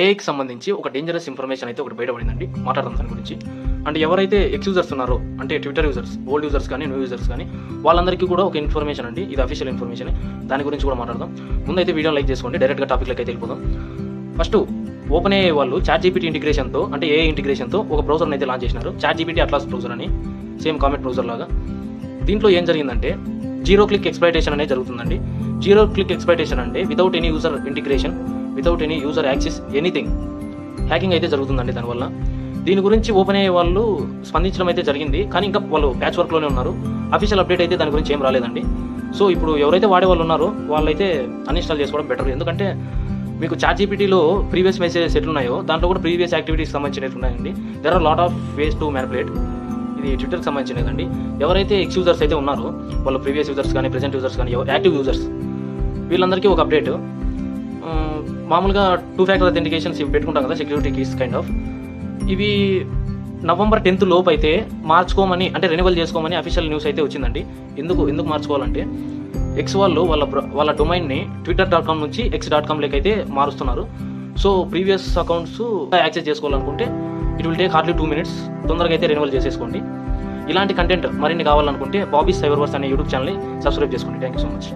ఏఐకి సంబంధించి ఒక dangerous information అయితే ఒకటి బయటపడిందండి. మాట్లాడదాం దాని గురించి. అంటే ఎవరైతే ఎక్స్ యూజర్స్ ఉన్నారో, అంటే ట్విట్టర్ యూజర్స్, ఓల్డ్ యూజర్స్ కానీ న్యూ యూజర్స్ కానీ, వాళ్ళందరికీ కూడా ఒక ఇన్ఫర్మేషన్ అండి. ఇది అఫీషియల్ ఇన్ఫర్మేషన్. దాని గురించి కూడా మాట్లాడదాం. ముందైతే వీడియో లైక్ చేసుకోండి. డైరెక్ట్గా టాపిక్లోకి అయితే వెళ్ళిపోదాం. ఫస్ట్ ఓపెన్ ఏఐ వాళ్ళు ChatGPT ఇంటిగ్రేషన్తో, అంటే ఏఐ ఇంటిగ్రేషన్తో ఒక బ్రౌజర్ని అయితే లాంచ్ చేసినారు. ChatGPT అట్లాస్ బ్రౌజర్ అని, సేమ్ కామెంట్ బ్రౌజర్ లాగా. దీంట్లో ఏం జరిగిందంటే జీరో క్లిక్ ఎక్స్ప్లాయిటేషన్ అనేది జరుగుతుందండి. జీరో క్లిక్ ఎక్స్ప్లాయిటేషన్ అంటే without any user integration, without any user access, anything hacking అయితే జరుగుతుందండి దానివల్ల. దీని గురించి ఓపెన్ అయ్యే వాళ్ళు స్పందించడం అయితే జరిగింది, కానీ ఇంకా వాళ్ళు ప్యాచ్ వర్క్లోనే ఉన్నారు. అఫీషియల్ అప్డేట్ అయితే దాని గురించి ఏం రాలేదండి. సో ఇప్పుడు ఎవరైతే వాడే వాళ్ళు ఉన్నారో వాళ్ళైతే అన్ఇన్స్టాల్ చేసుకోవడం బెటర్. ఎందుకంటే మీకు ChatGPTలో ప్రీవియస్ మెసేజెస్ ఎట్లున్నాయో దాంట్లో కూడా ప్రీవియస్ యాక్టివిటీకి సంబంధించినవి ఉన్నాయండి. There are lot of ways to manipulate. ఇది ట్విట్టర్కి సంబంధించినదండి. ఎవరైతే ఎక్స్ యూజర్స్ అయితే ఉన్నారో వాళ్ళు ప్రీవియస్ యూజర్స్ కానీ, ప్రెజెంట్ యూజర్స్ కానీ, యాక్టివ్ యూజర్స్, వీళ్ళందరికీ ఒక అప్డేట్. మామూలుగా 2 ఫ్యాక్టర్ అథెంటికేషన్స్ ఇవి పెట్టుకుంటాం కదా, సెక్యూరిటీ కీస్ కైండ్ ఆఫ్. ఇవి November 10th లోపు అయితే మార్చుకోమని, అంటే రెన్యువల్ చేసుకోమని అఫీషియల్ న్యూస్ అయితే వచ్చిందండి. ఎందుకు మార్చుకోవాలంటే ఎక్స్ వాళ్ళు వాళ్ళ డొమైన్ని twitter.com నుంచి x.com లోకి అయితే మారుస్తున్నారు. సో ప్రీవియస్ అకౌంట్స్ యాక్సెస్ చేసుకోవాలనుకుంటే it will take hardly 2 minutes. తొందరగా అయితే రెన్యువల్ చేసేసుకోండి. ఇలాంటి కంటెంట్ మరిన్ని కావాలనుకుంటే బాబీస్ సైబర్ వర్స్ అనే యూట్యూబ్ ఛానల్ని సబ్స్క్రైబ్ చేసుకోండి. Thank you so much.